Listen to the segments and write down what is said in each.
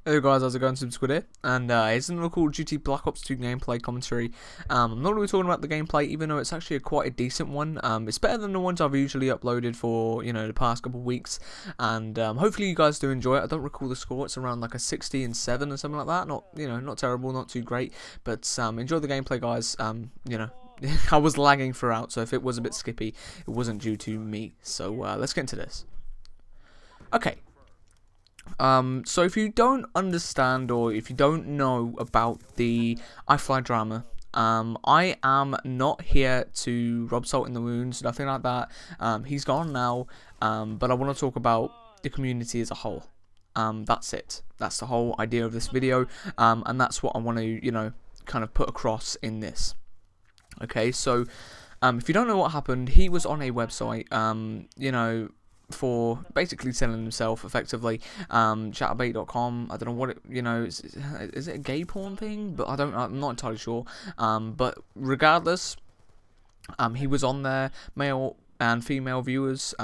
Hey guys, how's it going? Squid here, and it's another Call of Duty Black Ops 2 gameplay commentary. I'm not really talking about the gameplay, even though it's actually quite a decent one. It's better than the ones I've usually uploaded for, the past couple of weeks, and hopefully you guys do enjoy it. I don't recall the score; it's around like a 60 and 7 or something like that. Not, not terrible, not too great, but enjoy the gameplay, guys. I was lagging throughout, so if it was a bit skippy, it wasn't due to me. So let's get into this. Okay. So if you don't understand or if you don't know about the iFly drama, I am not here to rub salt in the wounds, nothing like that. He's gone now, but I want to talk about the community as a whole. That's it. That's the whole idea of this video, and that's what I want to, kind of put across in this. Okay, so if you don't know what happened, he was on a website, for basically selling himself effectively, chatterbait.com. I don't know what it, is it a gay porn thing? But I'm not entirely sure. But regardless, he was on there, male and female viewers,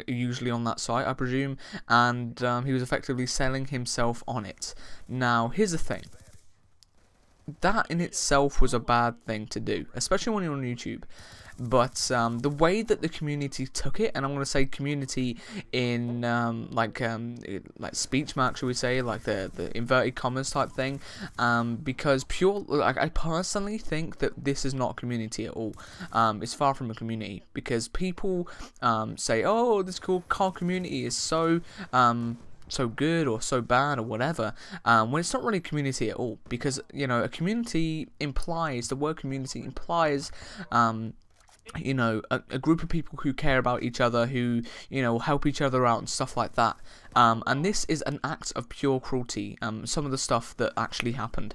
usually on that site, I presume, and he was effectively selling himself on it. Now, here's the thing. That in itself was a bad thing to do, especially when you're on YouTube. But the way that the community took it, and I'm going to say community in like speech marks, should we say, like the inverted commas type thing, because I personally think that this is not a community at all. It's far from a community, because people say, oh, this car community is so good or so bad or whatever, when it's not really a community at all, because a community implies, the word community implies a group of people who care about each other, who help each other out and stuff like that, and this is an act of pure cruelty, some of the stuff that actually happened.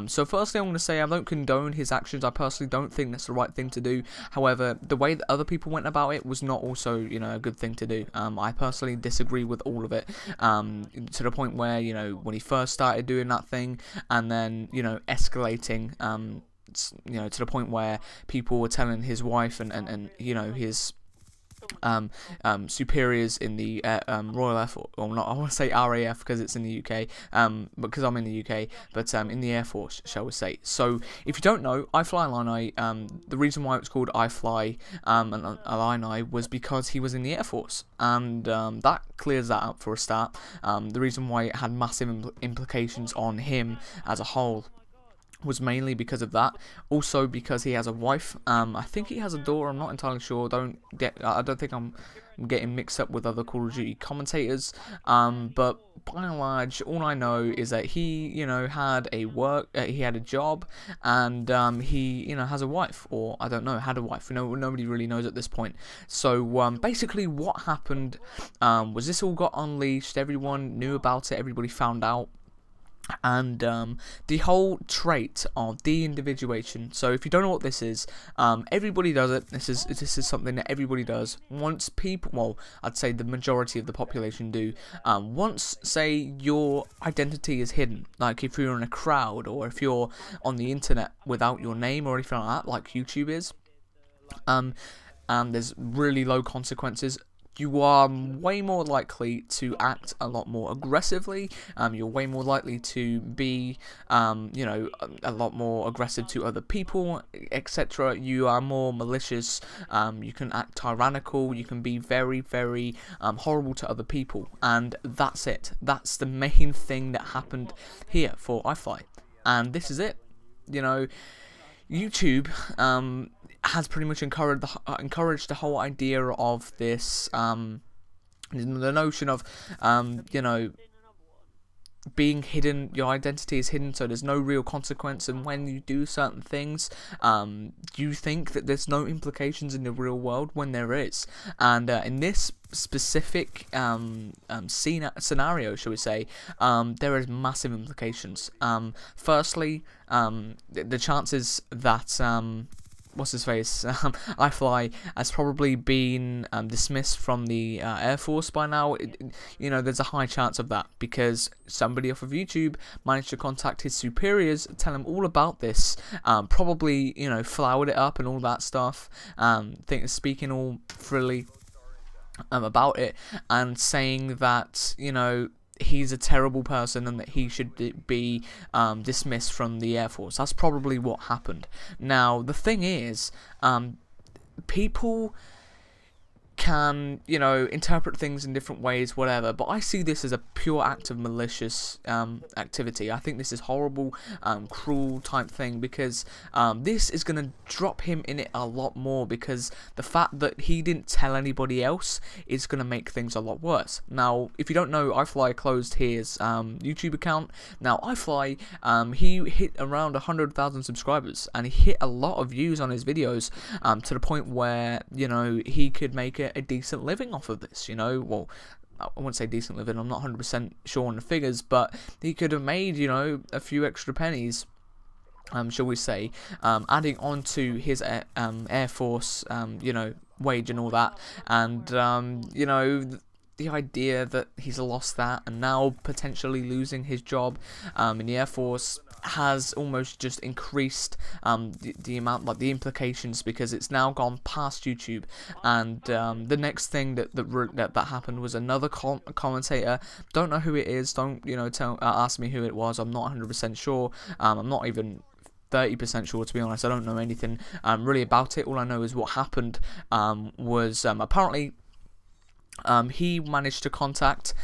So firstly, I'm going to say I don't condone his actions. I personally don't think that's the right thing to do. However, the way that other people went about it was not also a good thing to do. I personally disagree with all of it, to the point where when he first started doing that thing, and then escalating, to the point where people were telling his wife and his superiors in the Royal Air Force, or not, I want to say RAF because it's in the UK, because I'm in the UK, but in the Air Force, shall we say. So if you don't know, iFlyILLINI, the reason why it's called iFlyILLINI was because he was in the Air Force, and that clears that up for a start. The reason why it had massive implications on him as a whole was mainly because of that. Also because he has a wife. I think he has a daughter. I'm not entirely sure. I don't think I'm getting mixed up with other Call of Duty commentators. But by and large, all I know is that he, had he had a job, and he, has a wife, or I don't know, had a wife. Nobody really knows at this point. So basically, what happened was this all got unleashed. Everyone knew about it. Everybody found out. And the whole trait of de-individuation. So if you don't know what this is, everybody does it. This is something that everybody does. Once people, well, I'd say the majority of the population do. Once, say, your identity is hidden, like if you're in a crowd or if you're on the internet without your name or anything like that, like YouTube is, and there's really low consequences, you are way more likely to act a lot more aggressively. You're way more likely to be, a lot more aggressive to other people, etc. You are more malicious. You can act tyrannical. You can be very, very horrible to other people, and that's it. That's the main thing that happened here for iFly, and this is it. YouTube has pretty much encouraged the whole idea of this, the notion of, being hidden. Your identity is hidden, so there's no real consequence, and when you do certain things, you think that there's no implications in the real world, when there is. And in this specific scenario, shall we say, there is massive implications. Firstly, the chances that what's his face, iFly has probably been dismissed from the Air Force by now. There's a high chance of that, because somebody off of YouTube managed to contact his superiors, tell him all about this, probably, flowered it up and all that stuff, speaking all freely about it, and saying that, he's a terrible person and that he should be dismissed from the Air Force. That's probably what happened. Now, the thing is, people can, you know, interpret things in different ways, whatever, but I see this as a pure act of malicious activity. I think this is horrible, cruel type thing, because this is going to drop him in it a lot more, because the fact that he didn't tell anybody else is going to make things a lot worse. Now, if you don't know, iFly closed his YouTube account. Now, iFly, he hit around 100,000 subscribers, and he hit a lot of views on his videos, to the point where, you know, he could make a decent living off of this, you know. Well, I wouldn't say decent living, I'm not 100% sure on the figures, but he could have made, you know, a few extra pennies, shall we say, adding on to his Air Force, you know, wage and all that, and, you know, the idea that he's lost that and now potentially losing his job in the Air Force has almost just increased the amount, like the implications, because it's now gone past YouTube. And the next thing that happened was another commentator. Don't know who it is. Don't, you know, ask me who it was. I'm not 100% sure. I'm not even 30% sure, to be honest. I don't know anything really about it. All I know is what happened was apparently he managed to contact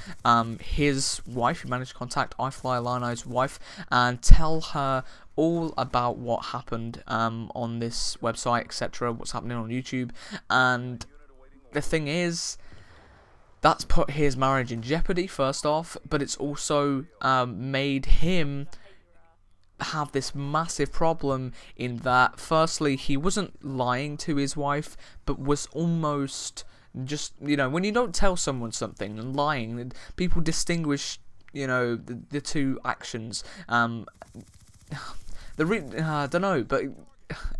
his wife. He managed to contact iFlyILLINI's wife and tell her all about what happened on this website, etc., what's happening on YouTube. And the thing is, that's put his marriage in jeopardy, first off, but it's also made him have this massive problem in that, firstly, he wasn't lying to his wife, but was almost just, you know, when you don't tell someone something and lying, people distinguish, you know, the two actions. I don't know, but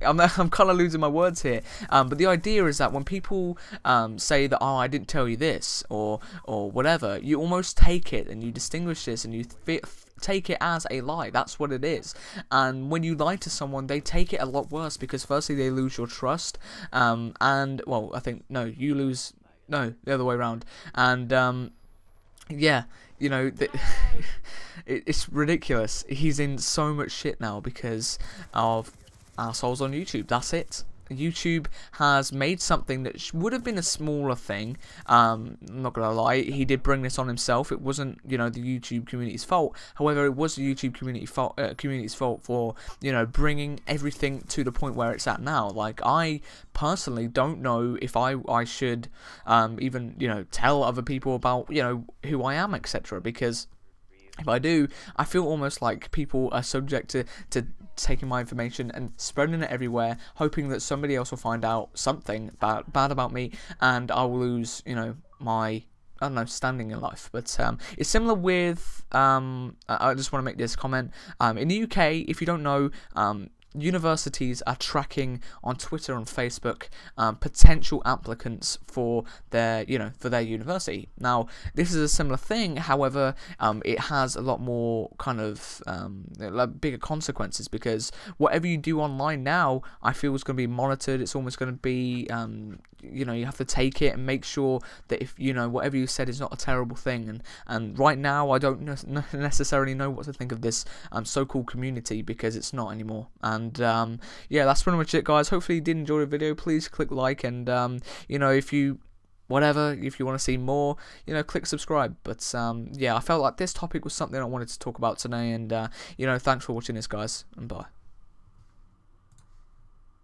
I'm kind of losing my words here. But the idea is that when people say that, oh, I didn't tell you this, or whatever, you almost take it and you distinguish this and you take it as a lie. That's what it is. And when you lie to someone, they take it a lot worse, because firstly they lose your trust, and, well, I think, no, you lose, no, the other way around. And yeah, you know, it's ridiculous. He's in so much shit now because of assholes on YouTube. That's it. YouTube has made something that would have been a smaller thing. I'm not gonna lie, he did bring this on himself. It wasn't, you know, the YouTube community's fault. However, it was the YouTube community's fault for, you know, bringing everything to the point where it's at now. Like, I personally don't know if I should even, you know, tell other people about, you know, who I am, etc., because if I do, I feel almost like people are subject to taking my information and spreading it everywhere, hoping that somebody else will find out something bad about me, and I will lose, you know, my, I don't know, standing in life. But it's similar with, I just want to make this comment, in the UK, if you don't know, universities are tracking on Twitter and Facebook potential applicants for their, you know, for their university. Now, this is a similar thing. However, it has a lot more kind of like bigger consequences, because whatever you do online now, I feel is going to be monitored. It's almost going to be, you know, you have to take it and make sure that if, you know, whatever you said is not a terrible thing. And right now, I don't necessarily know what to think of this so-called community, because it's not anymore. And yeah, that's pretty much it, guys. Hopefully you did enjoy the video. Please click like, and you know, if you want to see more, you know, click subscribe. But yeah, I felt like this topic was something I wanted to talk about today, and you know, thanks for watching this, guys, and bye.